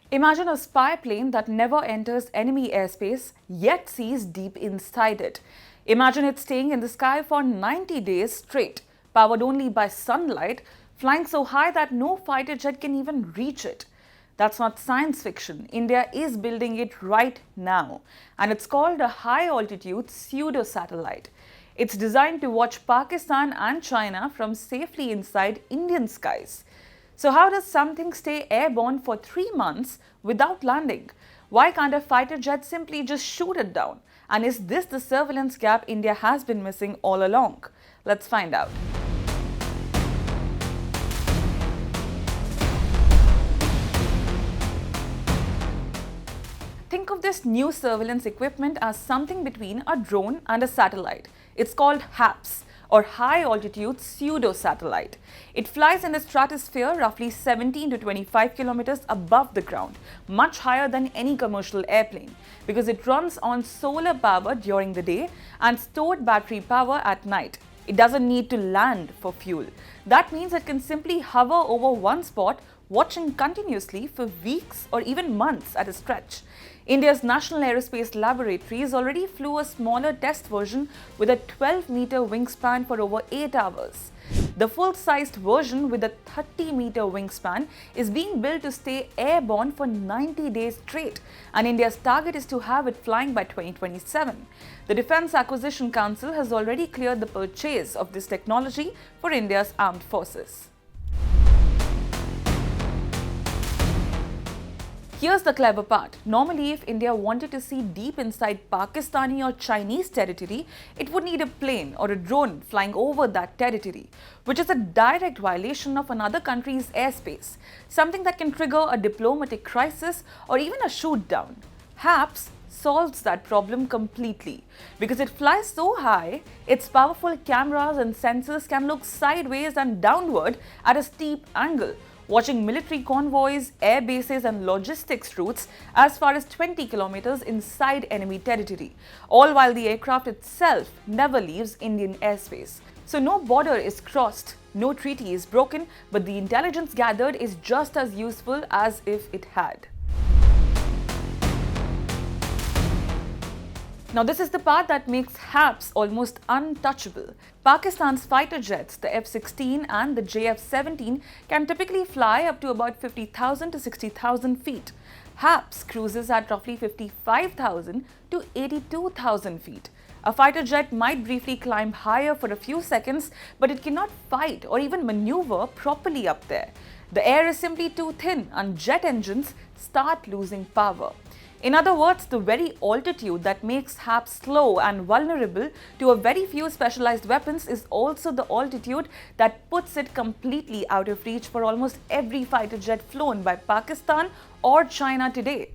Imagine a spy plane that never enters enemy airspace yet sees deep inside it. Imagine it staying in the sky for 90 days straight, powered only by sunlight, flying so high that no fighter jet can even reach it. That's not science fiction. India is building it right now, and it's called a high-altitude pseudo-satellite. It's designed to watch Pakistan and China from safely inside Indian skies. So how does something stay airborne for 3 months without landing? Why can't a fighter jet simply just shoot it down? And is this the surveillance gap India has been missing all along? Let's find out. Think of this new surveillance equipment as something between a drone and a satellite. It's called HAPS, or High-Altitude Pseudo-Satellite. It flies in the stratosphere roughly 17 to 25 kilometers above the ground, much higher than any commercial airplane, because it runs on solar power during the day and stored battery power at night. It doesn't need to land for fuel. That means it can simply hover over one spot, watching continuously for weeks or even months at a stretch. India's National Aerospace Laboratories already flew a smaller test version with a 12-meter wingspan for over 8 hours. The full-sized version with a 30-meter wingspan is being built to stay airborne for 90 days straight, and India's target is to have it flying by 2027. The Defence Acquisition Council has already cleared the purchase of this technology for India's armed forces. Here's the clever part. Normally, if India wanted to see deep inside Pakistani or Chinese territory, it would need a plane or a drone flying over that territory, which is a direct violation of another country's airspace, something that can trigger a diplomatic crisis or even a shoot-down. HAPS solves that problem completely. Because it flies so high, its powerful cameras and sensors can look sideways and downward at a steep angle, watching military convoys, air bases and logistics routes as far as 20 kilometers inside enemy territory, all while the aircraft itself never leaves Indian airspace. So no border is crossed, no treaty is broken, but the intelligence gathered is just as useful as if it had. Now this is the part that makes HAPS almost untouchable. Pakistan's fighter jets, the F-16 and the JF-17, can typically fly up to about 50,000 to 60,000 feet. HAPS cruises at roughly 55,000 to 82,000 feet. A fighter jet might briefly climb higher for a few seconds, but it cannot fight or even maneuver properly up there. The air is simply too thin and jet engines start losing power. In other words, the very altitude that makes HAPS slow and vulnerable to a very few specialized weapons is also the altitude that puts it completely out of reach for almost every fighter jet flown by Pakistan or China today.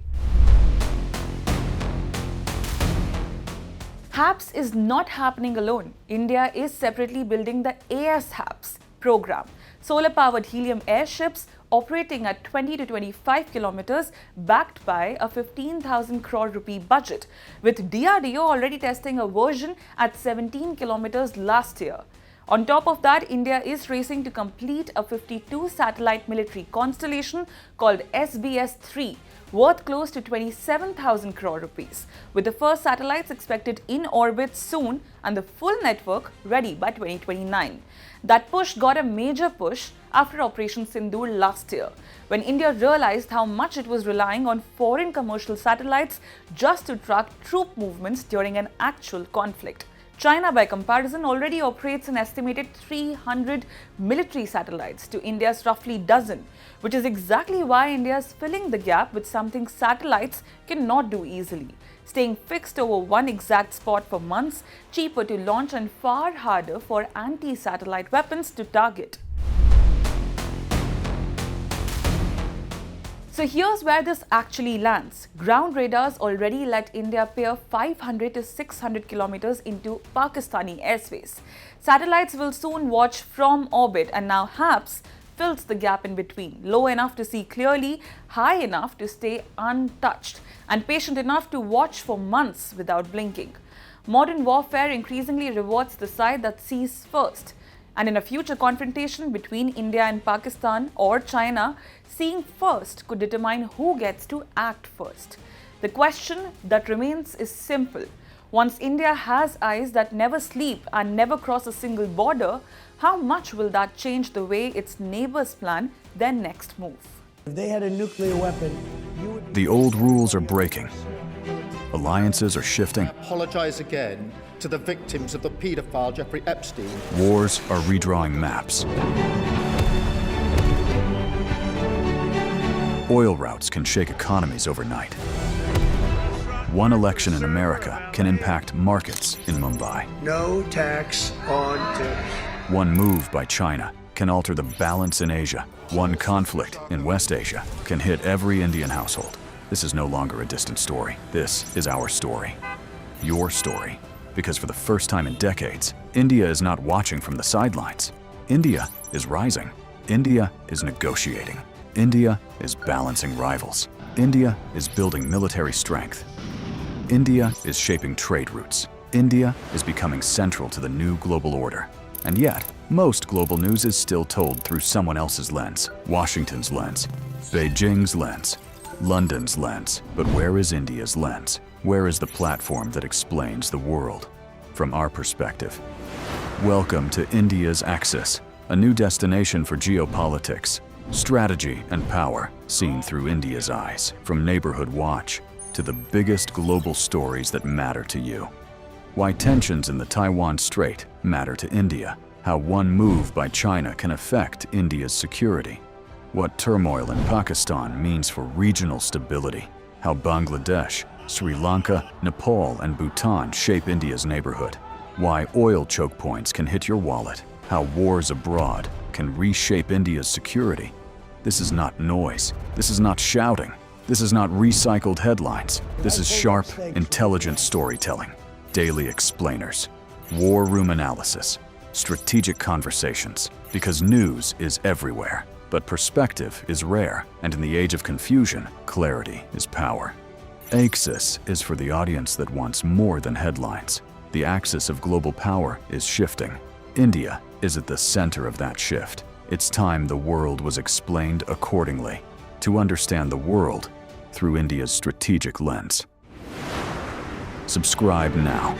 HAPS is not happening alone. India is separately building the HAPS program, solar-powered helium airships operating at 20 to 25 kilometers, backed by a 15,000 crore rupee budget, with DRDO already testing a version at 17 kilometers last year. On top of that, India is racing to complete a 52-satellite military constellation called SBS-3, worth close to 27,000 crore rupees, with the first satellites expected in orbit soon and the full network ready by 2029. That push got a major push after Operation Sindoor last year, when India realized how much it was relying on foreign commercial satellites just to track troop movements during an actual conflict. China, by comparison, already operates an estimated 300 military satellites to India's roughly dozen, which is exactly why India is filling the gap with something satellites cannot do easily. Staying fixed over one exact spot for months, cheaper to launch and far harder for anti-satellite weapons to target. So here's where this actually lands. Ground radars already let India peer 500 to 600 kilometers into Pakistani airspace. Satellites will soon watch from orbit, and now HAPS fills the gap in between, low enough to see clearly, high enough to stay untouched, and patient enough to watch for months without blinking. Modern warfare increasingly rewards the side that sees first. And in a future confrontation between India and Pakistan or China, seeing first could determine who gets to act first. The question that remains is simple. Once India has eyes that never sleep and never cross a single border, how much will that change the way its neighbors plan their next move? If they had a nuclear weapon, The old rules are breaking. Alliances are shifting. Apologize again to the victims of the paedophile Jeffrey Epstein. Wars are redrawing maps. Oil routes can shake economies overnight. One election in America can impact markets in Mumbai. no tax on tips. One move by China can alter the balance in Asia. One conflict in West Asia can hit every Indian household. This is no longer a distant story. This is our story. Your story. Because for the first time in decades, India is not watching from the sidelines. India is rising. India is negotiating. India is balancing rivals. India is building military strength. India is shaping trade routes. India is becoming central to the new global order. And yet, most global news is still told through someone else's lens. Washington's lens, Beijing's lens, London's lens. But where is India's lens? Where is the platform that explains the world from our perspective? Welcome to India's Axis, a new destination for geopolitics, strategy and power seen through India's eyes. From Neighborhood Watch to the biggest global stories that matter to you. Why tensions in the Taiwan Strait matter to India. How one move by China can affect India's security. What turmoil in Pakistan means for regional stability. How Bangladesh, Sri Lanka, Nepal, and Bhutan shape India's neighborhood. Why oil choke points can hit your wallet. How wars abroad can reshape India's security. This is not noise. This is not shouting. This is not recycled headlines. This is sharp, intelligent storytelling. Daily explainers, war room analysis, strategic conversations. Because news is everywhere, but perspective is rare. And in the age of confusion, clarity is power. Axis is for the audience that wants more than headlines. The axis of global power is shifting. India is at the center of that shift. It's time the world was explained accordingly. To understand the world through India's strategic lens. Subscribe now.